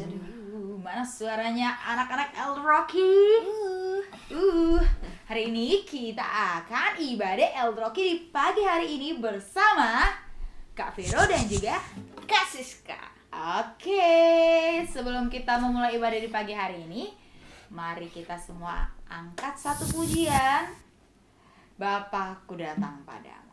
Aduh, mana suaranya anak-anak El Rocky? Hari ini kita akan ibadah El Rocky di pagi hari ini bersama Kak Vero dan juga Kak Siska. Oke, sebelum kita memulai ibadah di pagi hari ini, mari kita semua angkat satu pujian. Bapakku datang padamu.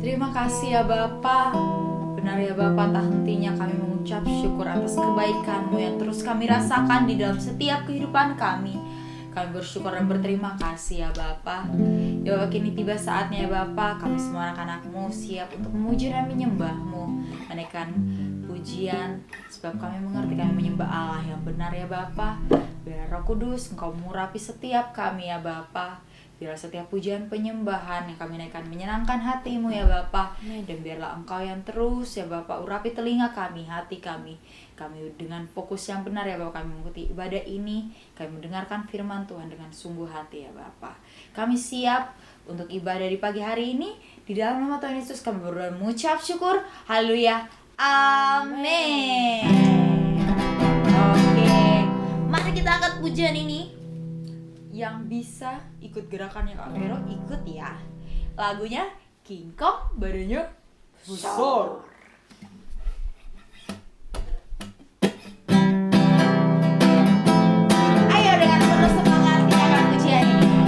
Terima kasih ya Bapa. Benar ya Bapa, tak hentinya kami mengucap syukur atas kebaikan-Mu yang terus kami rasakan di dalam setiap kehidupan kami. Kami bersyukur dan berterima kasih ya Bapa. Ya Bapa, kini tiba saatnya ya Bapa, kami semua anak-anak-Mu siap untuk memuji dan menyembah-Mu, menaikkan pujian, sebab kami mengerti kami menyembah Allah yang benar ya Bapa. Biar Roh Kudus Engkau mengurapi setiap kami ya Bapa. Biar setiap pujian penyembahan yang kami naikkan menyenangkan hati-Mu ya Bapa. Dan biarlah Engkau yang terus ya Bapa urapi telinga kami, hati kami. Kami dengan fokus yang benar ya Bapa, kami mengikuti ibadah ini. Kami mendengarkan firman Tuhan dengan sungguh hati ya Bapa. Kami siap untuk ibadah di pagi hari ini. Di dalam nama Tuhan Yesus kami berdoa dan mengucap syukur. Haleluya. Amin. Oke, mari kita angkat pujian ini. Yang bisa ikut gerakannya Kak Vero, ikut ya. Lagunya King Kong badannya besar. Ayo dengan penuh semangat kita akan pujian ini.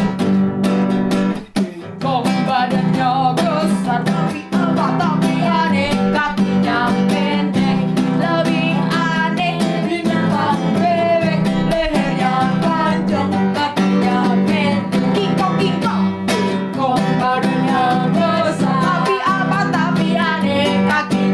King Kong badannya besar, tapi tapi aneh, kakinya pendek, lebih aneh binatang bebek, lehernya panjang. Kaki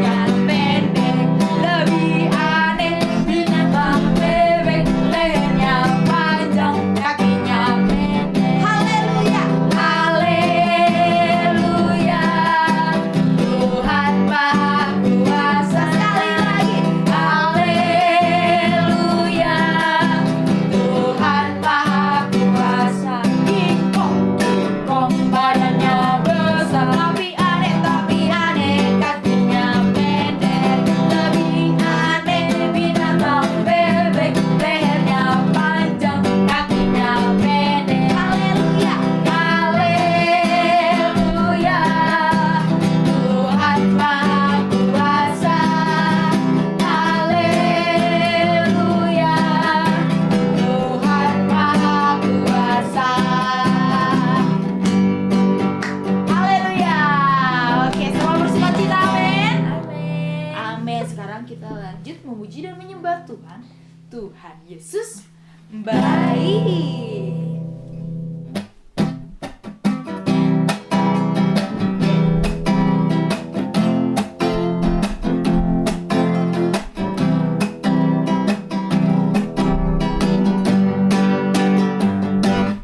menyembah Tuhan. Tuhan Yesus baik.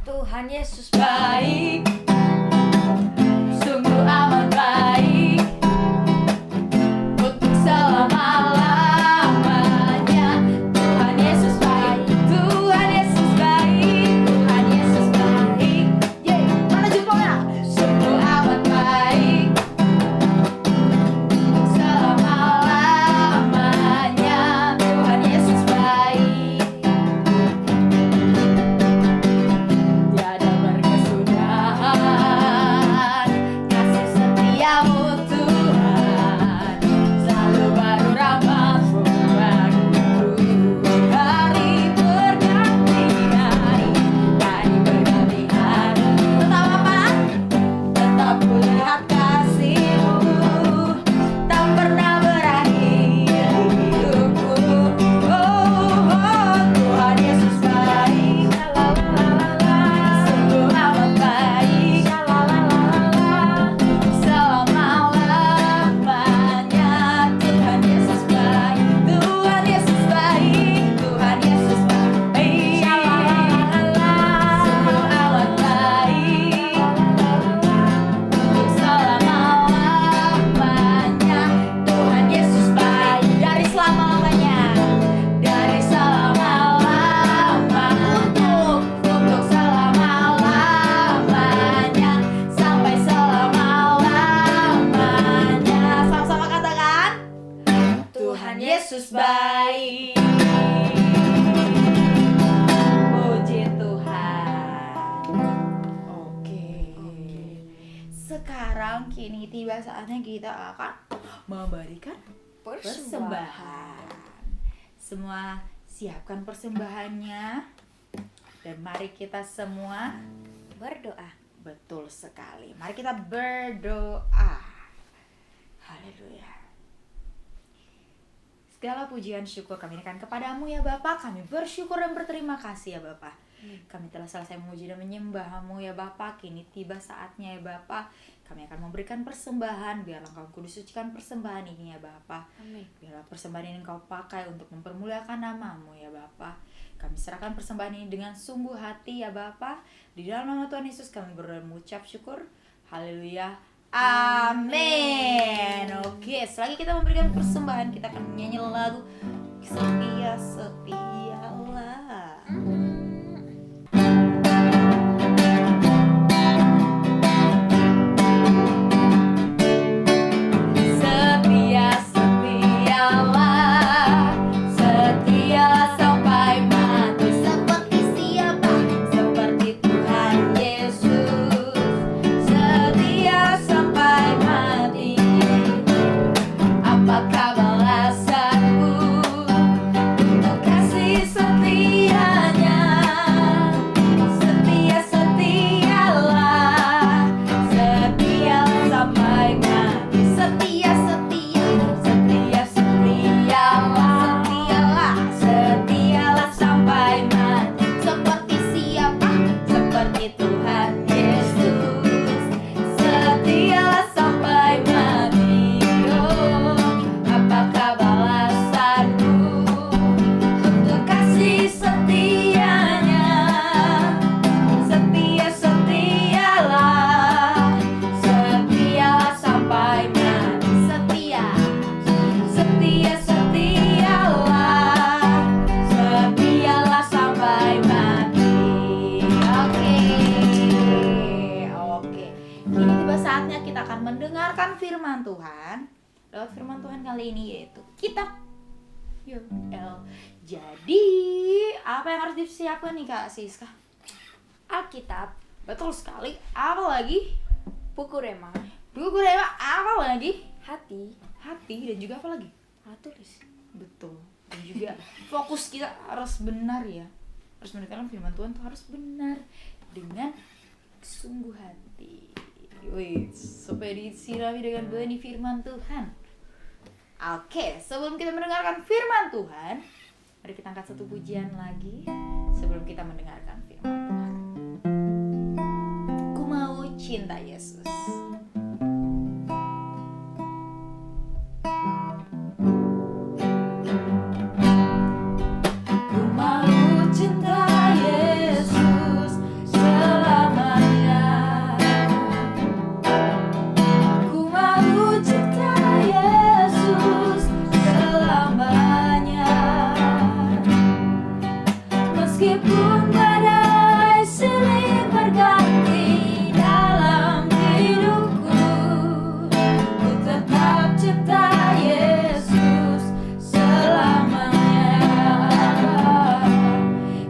Tuhan Yesus baik, Sungguh amat baik untuk selama-lamanya. Tuhan Yesus baik, Tuhan Yesus baik, Tuhan Yesus baik. Yeay, mana jempolnya? Sungguh amat baik untuk selama-lamanya. Tuhan Yesus baik. Tiada berkesudahan kasih setiamu Tuhan, selalu baru rahmat-Mu bagiku. Hari berganti hari, hari berganti hari. Tetap apa? Tetap kulihat kasih-Mu, tak pernah berakhir hidupku. Tuhan Yesus baik, sungguh amat baik, selama-lamanya. Tuhan Yesus baik, Tuhan Yesus baik, Tuhan Yesus baik, sungguh amat baik untuk selama-lamanya. Tuhan Yesus baik dari selama-lamanya, dari selama-lama, untuk selama-lamanya, sampai selama-lamanya. Sama-sama katakan, Tuhan Yesus baik. Puji Tuhan. Oke. Sekarang kini tiba saatnya kita akan memberikan persembahan. Semua siapkan persembahannya, dan mari kita semua berdoa. betul sekali. Mari kita berdoa. Haleluya. Segala pujian syukur kami naikkan kepadamu ya Bapa. Kami bersyukur dan berterima kasih ya Bapa. Kami telah selesai memuji dan menyembah-Mu ya Bapa. Kini tiba saatnya ya Bapa, kami akan memberikan persembahan. Biarlah Engkau kudus sucikan persembahan ini ya Bapa. Amin. Biarlah persembahan ini Engkau pakai untuk mempermuliakan nama-Mu ya Bapa. Kami serahkan persembahan ini dengan sungguh hati ya Bapa. Di dalam nama Tuhan Yesus kami berdoa mengucap syukur. Haleluya. Amin. Oke, selagi kita memberikan persembahan, kita akan menyanyi lagu Setia Setialah. Setia setialah, setialah sampai mati. Seperti siapa? Seperti Tuhan Yesus. Setia sampai mati. Apakah balasanku untuk kasih setianya? Setia setialah, setialah sampai mati. Setia setia, setia setialah, setialah, setialah sampai mati. Seperti siapa? Seperti Tuhan Yesus. Setialah sampai mati. Oh, apakah balasanmu untuk kasih setianya? Setia setialah, setialah sampai mati. Setia, setia setialah, setialah sampai mati. Oke. Kini tiba saatnya kita akan mendengarkan firman Tuhan. Lewat firman Tuhan kali ini yaitu kitab Yoel. Jadi, apa yang harus disiapkan nih Kak Siska? Alkitab, Betul sekali. Apa lagi? buku rema, Buku rema, apa lagi? hati, Hati, dan juga apa lagi? alat tulis. Betul. Dan juga fokus kita harus benar ya. Harus mendengarkan firman Tuhan tuh harus benar dengan sungguh hati. Wih, supaya disirami dengan benih firman Tuhan. Oke, sebelum kita mendengarkan firman Tuhan, Mari kita angkat satu pujian lagi sebelum kita mendengarkan firman Tuhan. Ku mau cinta Yesus. Ku mau cinta Yesus selamanya. Ku mau cinta Yesus selamanya. Meskipun badai silih berganti dalam hidupku, ku tetap cinta Yesus selamanya.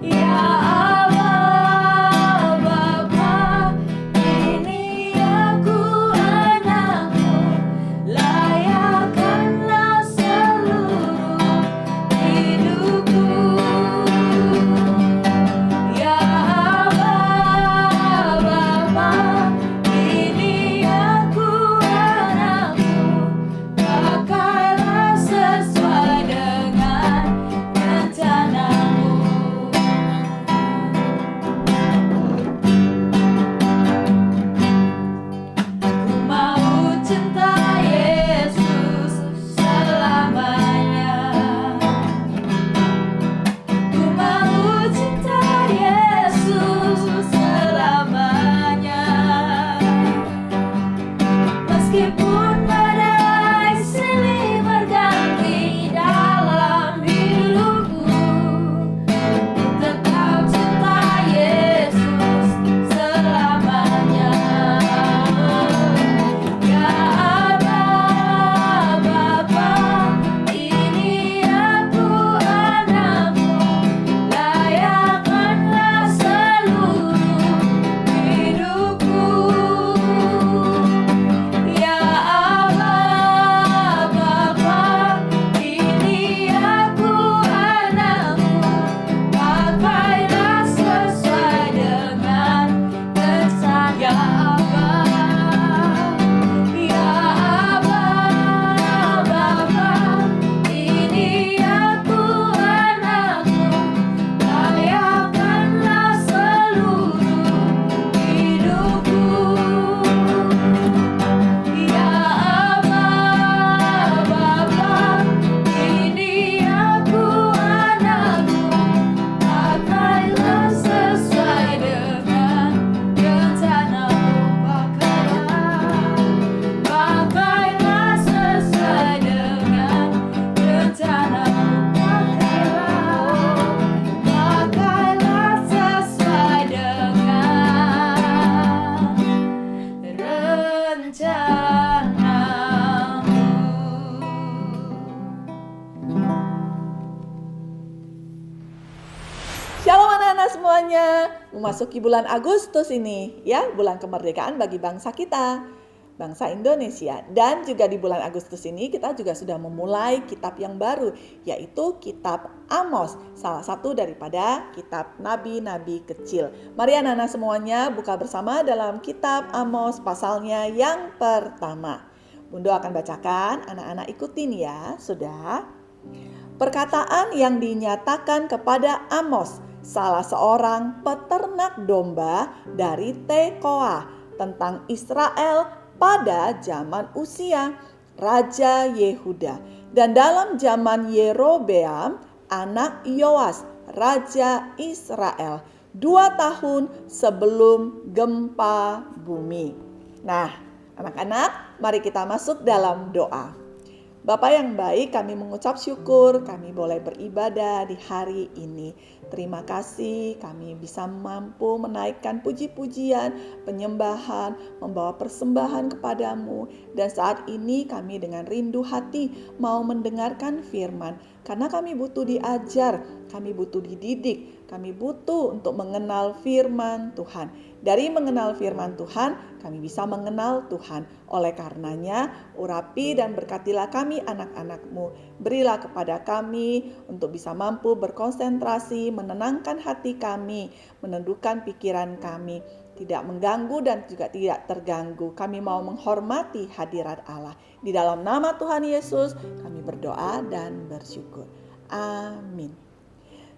Ya Allah Bapa, ini aku anakmu, layakkanlah seluruh hidupku. Ya Allah Bapa, ini aku anakmu, pakailah sesuai dengan rencanamu. Ku mau cinta Yesus selamanya. Ku mau cinta Yesus selamanya. Meskipun badai silih berganti dalam hidupku, ku tetap cinta Yesus selamanya. Ya Allah Bapa, ini aku anakmu, layakkanlah seluruh hidupku. Ya Allah Bapa, ini aku anakmu, pakailah sesuai dengan kesan. Ya Allah, ya Allah Bapa, ini aku anakmu, layakkanlah seluruh hidupku. Ya Allah Bapa, ini aku anakmu, pakailah sesuai dengan rencanamu. Pakailah sesuai dengan rencanamu. Pakailah sesuai dengan rencanamu. Shalom anak-anak semuanya, memasuki bulan Agustus ini ya, bulan kemerdekaan bagi bangsa kita, bangsa Indonesia. Dan juga di bulan Agustus ini kita juga sudah memulai kitab yang baru, yaitu kitab Amos, salah satu daripada kitab nabi-nabi kecil. Mari anak-anak semuanya buka bersama dalam kitab Amos pasalnya yang pertama. Bunda akan bacakan, anak-anak ikutin ya, sudah. Perkataan yang dinyatakan kepada Amos, salah seorang peternak domba dari Tekoa, tentang Israel pada zaman Usia, Raja Yehuda, dan dalam zaman Yerobeam, anak Yoas, Raja Israel, 2 tahun sebelum gempa bumi. Nah, anak-anak, mari kita masuk dalam doa. Bapa yang baik, kami mengucap syukur kami boleh beribadah di hari ini. Terima kasih kami bisa mampu menaikkan puji-pujian, penyembahan, membawa persembahan kepadamu. Dan saat ini kami dengan rindu hati mau mendengarkan firman. Karena kami butuh diajar, kami butuh dididik, kami butuh untuk mengenal firman Tuhan. Dari mengenal firman Tuhan, kami bisa mengenal Tuhan. Oleh karenanya, urapi dan berkatilah kami anak-anak-Mu. Berilah kepada kami untuk bisa mampu berkonsentrasi, menenangkan hati kami, menundukkan pikiran kami, tidak mengganggu dan juga tidak terganggu. Kami mau menghormati hadirat Allah. Di dalam nama Tuhan Yesus, kami berdoa dan bersyukur. Amin.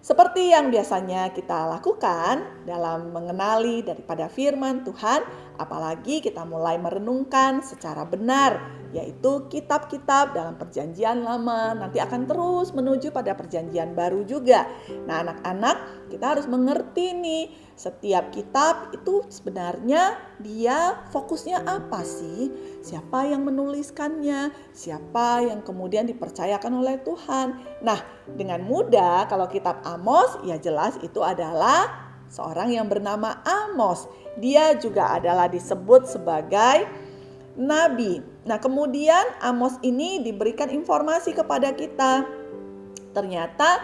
Seperti yang biasanya kita lakukan dalam mengenali daripada firman Tuhan, apalagi kita mulai merenungkan secara benar, yaitu kitab-kitab dalam perjanjian lama nanti akan terus menuju pada perjanjian baru juga. Nah, anak-anak, kita harus mengerti nih, setiap kitab itu sebenarnya dia fokusnya apa sih? Siapa yang menuliskannya? Siapa yang kemudian dipercayakan oleh Tuhan? Nah, dengan mudah kalau kitab Amos, ya jelas itu adalah seorang yang bernama Amos. Dia juga adalah disebut sebagai nabi. Nah, kemudian Amos ini diberikan informasi kepada kita. Ternyata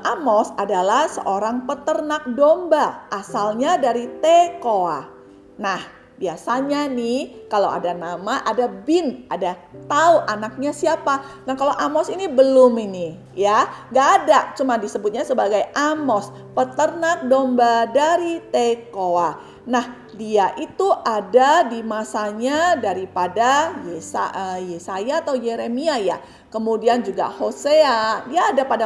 Amos adalah seorang peternak domba, asalnya dari Tekoa. Nah, biasanya nih kalau ada nama, ada bin, ada tahu anaknya siapa. Nah, kalau Amos ini belum ini ya, gak ada, cuma disebutnya sebagai Amos, peternak domba dari Tekoa. Nah, dia itu ada di masanya daripada Yesaya atau Yeremia ya. Kemudian juga Hosea, dia ada pada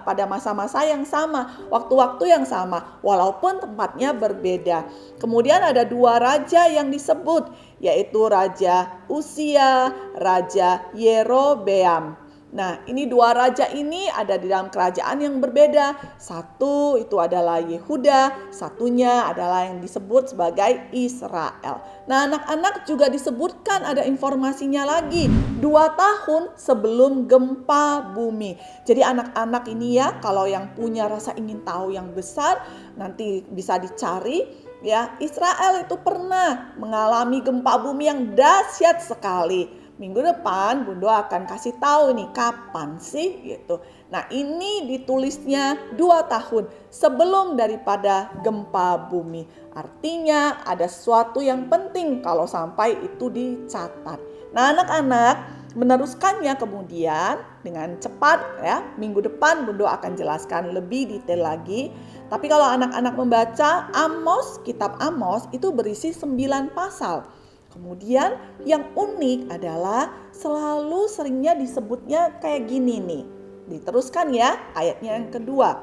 pada masa-masa yang sama, waktu-waktu yang sama, walaupun tempatnya berbeda. Kemudian ada dua raja yang disebut, yaitu Raja Uzia, Raja Yerobeam. Nah, ini dua raja ini ada di dalam kerajaan yang berbeda. Satu itu adalah Yehuda, satunya adalah yang disebut sebagai Israel. Nah, anak-anak juga disebutkan ada informasinya lagi. 2 tahun sebelum gempa bumi. Jadi anak-anak ini ya, kalau yang punya rasa ingin tahu yang besar, nanti bisa dicari. Ya, Israel itu pernah mengalami gempa bumi yang dahsyat sekali. Minggu depan Bundo akan kasih tahu nih kapan sih gitu. Nah, ini ditulisnya 2 tahun sebelum daripada gempa bumi. Artinya ada sesuatu yang penting kalau sampai itu dicatat. Nah, anak-anak meneruskannya kemudian dengan cepat ya. Minggu depan Bundo akan jelaskan lebih detail lagi. Tapi kalau anak-anak membaca Amos, kitab Amos itu berisi 9 pasal. Kemudian yang unik adalah selalu seringnya disebutnya kayak gini nih. Diteruskan ya ayatnya yang kedua.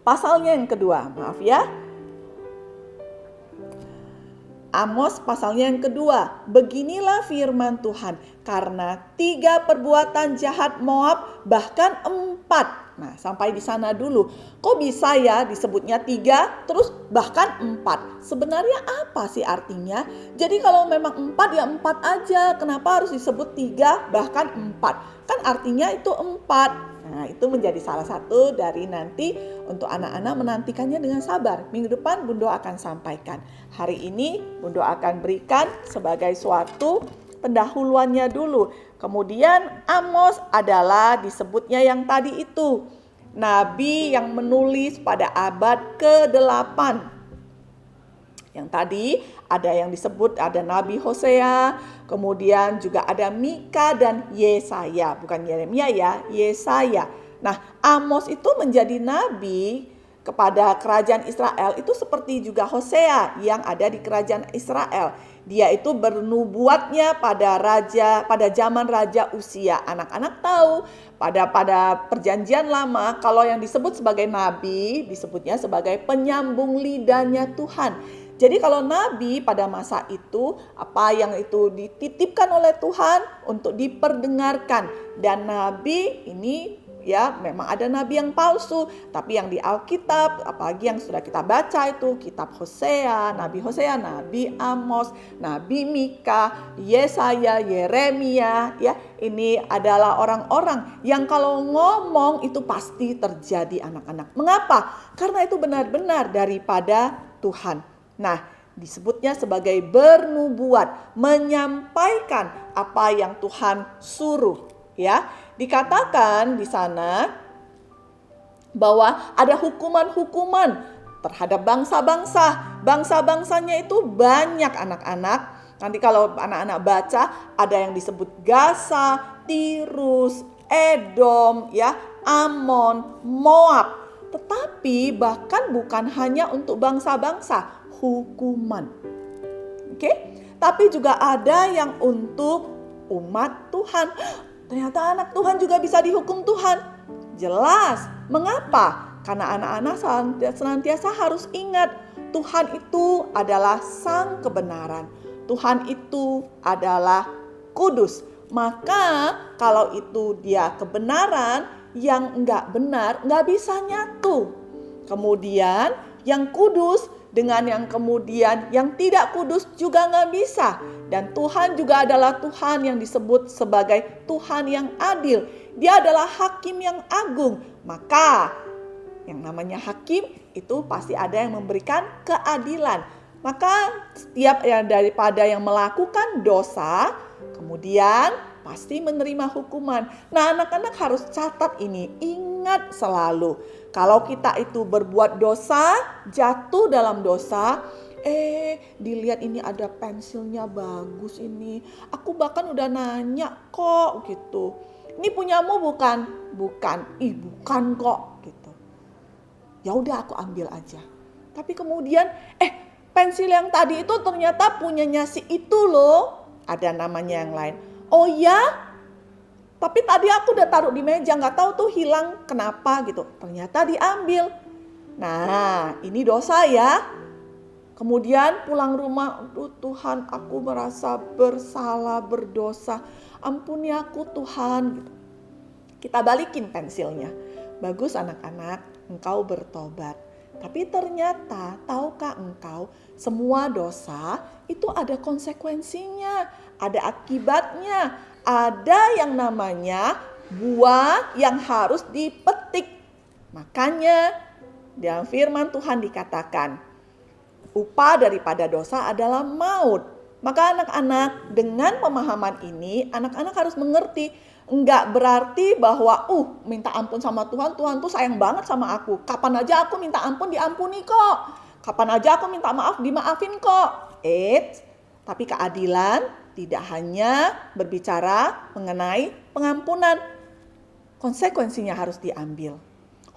Pasalnya yang kedua, maaf ya. Amos pasalnya yang kedua. Beginilah firman Tuhan, karena 3 perbuatan jahat Moab, bahkan 4. Nah, sampai di sana dulu. Kok bisa ya disebutnya 3 terus bahkan 4? Sebenarnya apa sih artinya? Jadi kalau memang 4 ya 4 aja. Kenapa harus disebut 3 bahkan 4? Kan artinya itu 4. Nah, itu menjadi salah satu dari nanti untuk anak-anak menantikannya dengan sabar. Minggu depan Bundo akan sampaikan. Hari ini Bundo akan berikan sebagai suatu pendahuluannya dulu. Kemudian Amos adalah disebutnya yang tadi itu. Nabi yang menulis pada abad ke-8. Yang tadi ada yang disebut ada Nabi Hosea, kemudian juga ada Mika dan Yesaya, bukan Yeremia ya, Yesaya. Nah, Amos itu menjadi nabi kepada kerajaan Israel itu seperti juga Hosea yang ada di kerajaan Israel. Dia itu bernubuatnya pada zaman Raja Uzia. Anak-anak tahu pada perjanjian lama kalau yang disebut sebagai nabi disebutnya sebagai penyambung lidahnya Tuhan. Jadi kalau nabi pada masa itu apa yang itu dititipkan oleh Tuhan untuk diperdengarkan, dan nabi ini ya memang ada nabi yang palsu, tapi yang di Alkitab apalagi yang sudah kita baca itu kitab Hosea, Nabi Amos, Nabi Mika, Yesaya, Yeremia ya, ini adalah orang-orang yang kalau ngomong itu pasti terjadi anak-anak. Mengapa? Karena itu benar-benar daripada Tuhan. Nah, disebutnya sebagai bernubuat, menyampaikan apa yang Tuhan suruh ya. Dikatakan di sana bahwa ada hukuman-hukuman terhadap bangsa-bangsa. Bangsa-bangsanya itu banyak anak-anak. Nanti kalau anak-anak baca ada yang disebut Gaza, Tirus, Edom, ya, Amon, Moab. Tetapi bahkan bukan hanya untuk bangsa-bangsa, hukuman. Oke? Tapi juga ada yang untuk umat Tuhan. Ternyata anak Tuhan juga bisa dihukum Tuhan. Jelas. Mengapa? Karena anak-anak senantiasa harus ingat Tuhan itu adalah sang kebenaran. Tuhan itu adalah kudus. Maka kalau itu dia kebenaran, yang enggak benar enggak bisa nyatu. Kemudian yang kudus dengan yang kemudian yang tidak kudus juga enggak bisa. Dan Tuhan juga adalah Tuhan yang disebut sebagai Tuhan yang adil. Dia adalah hakim yang agung. Maka yang namanya hakim itu pasti ada yang memberikan keadilan. Maka setiap daripada yang melakukan dosa, kemudian pasti menerima hukuman. Nah, anak-anak harus catat ini, ingat selalu. Kalau kita itu berbuat dosa, jatuh dalam dosa, dilihat ini ada pensilnya bagus ini. Aku bahkan udah nanya kok gitu. Ini punyamu bukan? Bukan. Bukan kok gitu. Ya udah aku ambil aja. Tapi kemudian pensil yang tadi itu ternyata punyanya si itu loh. Ada namanya yang lain. Oh ya? Tapi tadi aku udah taruh di meja, nggak tahu tuh hilang kenapa gitu. Ternyata diambil. Nah, ini dosa ya. Kemudian pulang rumah, aduh Tuhan, aku merasa bersalah, berdosa. Ampuni aku Tuhan gitu. Kita balikin pensilnya. Bagus anak-anak, engkau bertobat. Tapi ternyata, tahukah engkau, semua dosa itu ada konsekuensinya, ada akibatnya, ada yang namanya buah yang harus dipetik. Makanya dalam firman Tuhan dikatakan, upah daripada dosa adalah maut. Maka anak-anak dengan pemahaman ini, anak-anak harus mengerti. Enggak berarti bahwa minta ampun sama Tuhan, Tuhan tuh sayang banget sama aku. Kapan aja aku minta ampun diampuni kok. Kapan aja aku minta maaf dimaafin kok. Tapi keadilan tidak hanya berbicara mengenai pengampunan. Konsekuensinya harus diambil.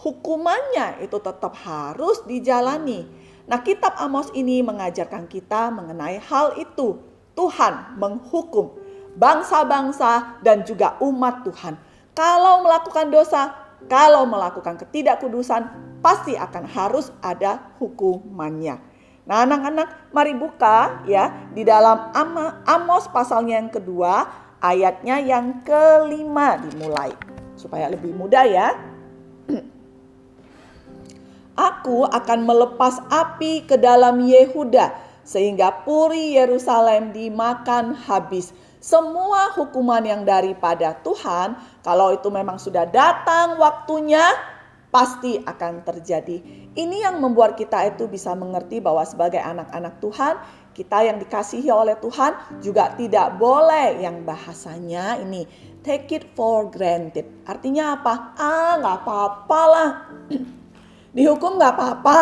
Hukumannya itu tetap harus dijalani. Nah, kitab Amos ini mengajarkan kita mengenai hal itu. Tuhan menghukum bangsa-bangsa dan juga umat Tuhan. Kalau melakukan dosa, kalau melakukan ketidakkudusan, pasti akan harus ada hukumannya. Nah, anak-anak, mari buka ya di dalam Amos pasalnya yang kedua, ayatnya yang kelima dimulai. Supaya lebih mudah ya. Aku akan melepas api ke dalam Yehuda sehingga puri Yerusalem dimakan habis. Semua hukuman yang daripada Tuhan, kalau itu memang sudah datang waktunya, pasti akan terjadi. Ini yang membuat kita itu bisa mengerti bahwa sebagai anak-anak Tuhan, kita yang dikasihi oleh Tuhan juga tidak boleh yang bahasanya ini take it for granted. Artinya apa? Gak apa-apa lah. Dihukum gak apa-apa.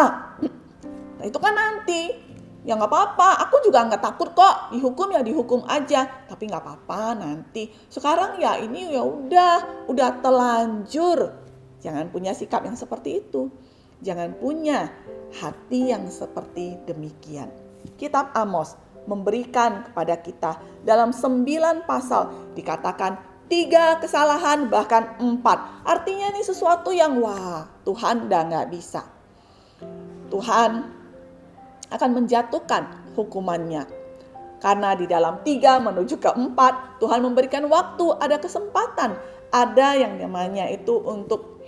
Nah, itu kan nanti. Ya gak apa-apa, aku juga gak takut kok. Dihukum ya dihukum aja. Tapi gak apa-apa nanti. Sekarang ya ini ya udah telanjur. Jangan punya sikap yang seperti itu. Jangan punya hati yang seperti demikian. Kitab Amos memberikan kepada kita dalam 9 pasal dikatakan 3 kesalahan bahkan 4. Artinya ini sesuatu yang Tuhan udah gak bisa. Tuhan akan menjatuhkan hukumannya. Karena di dalam 3 menuju ke 4, Tuhan memberikan waktu, ada kesempatan. Ada yang namanya itu untuk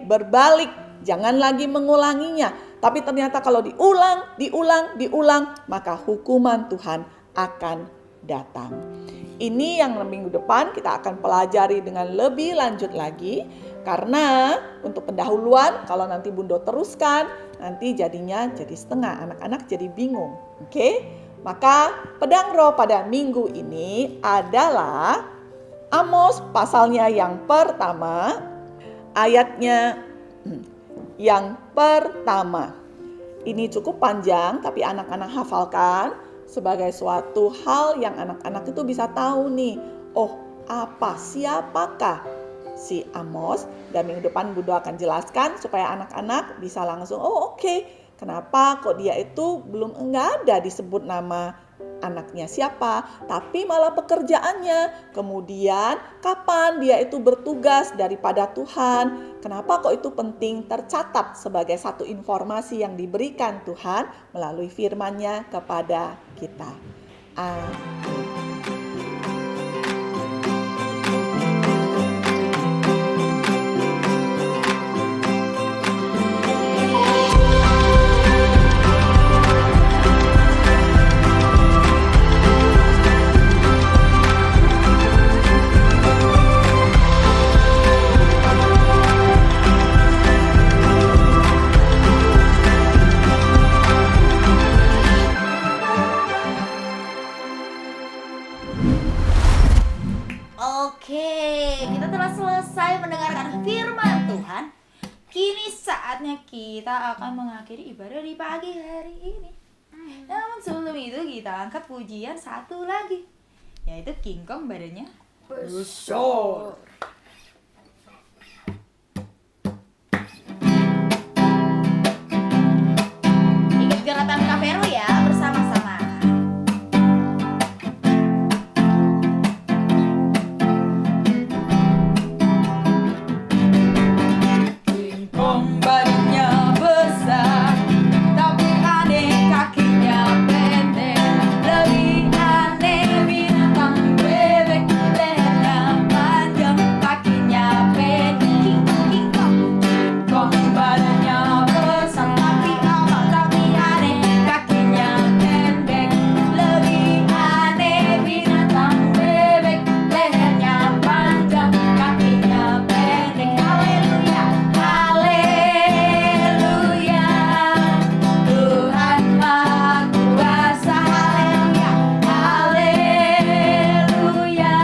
berbalik, jangan lagi mengulanginya. Tapi ternyata kalau diulang, maka hukuman Tuhan akan datang. Ini yang minggu depan kita akan pelajari dengan lebih lanjut lagi. Karena untuk pendahuluan, kalau nanti Bundo teruskan, nanti jadinya jadi setengah, anak-anak jadi bingung. Oke? Maka pedang roh pada minggu ini adalah Amos pasalnya yang pertama, ayatnya yang pertama. Ini cukup panjang, tapi anak-anak hafalkan sebagai suatu hal yang anak-anak itu bisa tahu nih. Siapakah si Amos? Dan minggu depan Bundo akan jelaskan supaya anak-anak bisa langsung, oke, kenapa kok dia itu belum enggak ada disebut nama anaknya siapa, tapi malah pekerjaannya. Kemudian kapan dia itu bertugas daripada Tuhan. Kenapa kok itu penting tercatat sebagai satu informasi yang diberikan Tuhan melalui firman-Nya kepada kita. Amin. Oke, kita telah selesai mendengarkan firman Tuhan. Kini saatnya kita akan mengakhiri ibadah di pagi hari ini. Namun sebelum itu kita angkat pujian satu lagi, yaitu King Kong badannya besar. Ikut gerakan Kavero ya bersama-sama. King Kong badannya besar, tapi aneh kakinya pendek. Lebih aneh binatang bebek, lehernya panjang, kakinya pendek. King Kong badannya besar, tapi aneh kakinya pendek. Lebih aneh binatang bebek, lehernya panjang, kakinya pendek. Haleluya, haleluya, Tuhan Maha Kuasa. Haleluya, haleluya,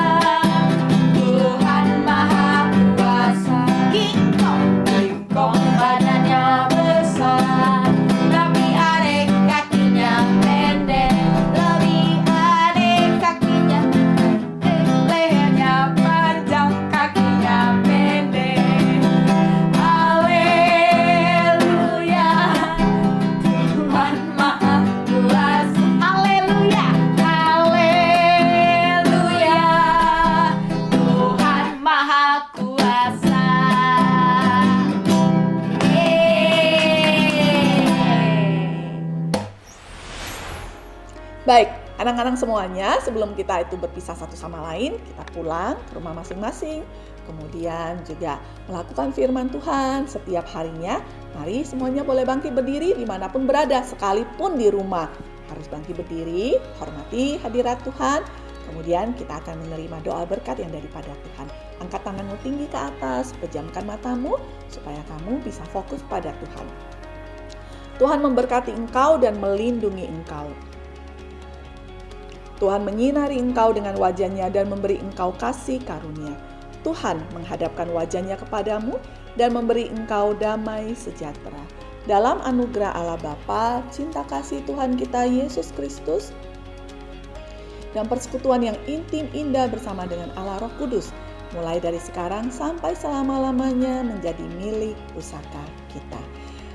Tuhan Maha Kuasa. King Kong badannya besar, tapi aneh kakinya pendek. Lebih aneh kakinya, lehernya panjang, kakinya pendek. Haleluya, Tuhan Maha Kuasa. Haleluya, haleluya, Tuhan Maha Kuasa. Baik, anak-anak semuanya, sebelum kita itu berpisah satu sama lain, kita pulang ke rumah masing-masing. Kemudian juga melakukan firman Tuhan setiap harinya. Mari semuanya boleh bangkit berdiri dimanapun berada, sekalipun di rumah. Harus bangkit berdiri, hormati hadirat Tuhan. Kemudian kita akan menerima doa berkat yang daripada Tuhan. Angkat tanganmu tinggi ke atas, pejamkan matamu, supaya kamu bisa fokus pada Tuhan. Tuhan memberkati engkau dan melindungi engkau. Tuhan menyinari engkau dengan wajah-Nya dan memberi engkau kasih karunia. Tuhan menghadapkan wajah-Nya kepadamu dan memberi engkau damai sejahtera. Dalam anugerah Allah Bapa, cinta kasih Tuhan kita Yesus Kristus, dan persekutuan yang intim indah bersama dengan Allah Roh Kudus, mulai dari sekarang sampai selama-lamanya menjadi milik pusaka kita.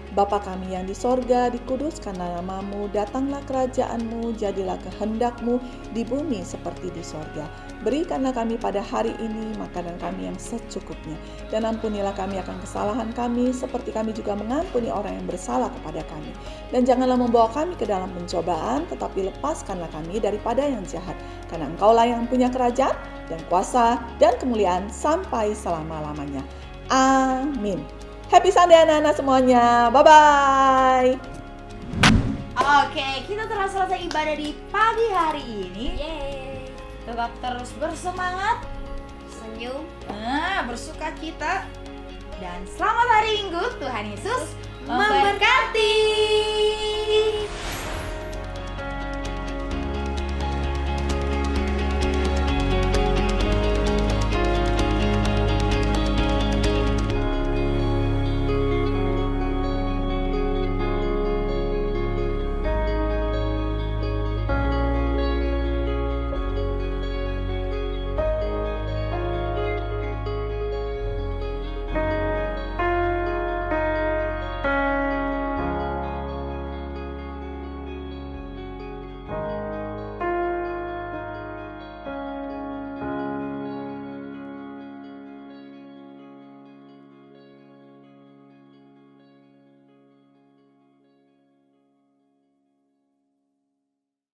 Bapa kami yang di sorga, dikuduskanlah namamu, datanglah kerajaan-Mu, jadilah kehendak-Mu di bumi seperti di sorga. Berikanlah kami pada hari ini makanan kami yang secukupnya, dan ampunilah kami akan kesalahan kami, seperti kami juga mengampuni orang yang bersalah kepada kami. Dan janganlah membawa kami ke dalam pencobaan, tetapi lepaskanlah kami daripada yang jahat. Karena Engkaulah yang punya kerajaan, dan kuasa, dan kemuliaan sampai selama-lamanya. Amin. Happy Sunday anak-anak semuanya. Bye-bye. Oke, kita telah selesai ibadah di pagi hari ini. Yeay. Tetap terus bersemangat, Senyum. bersuka cita, dan selamat hari Minggu. Tuhan Yesus memberkati.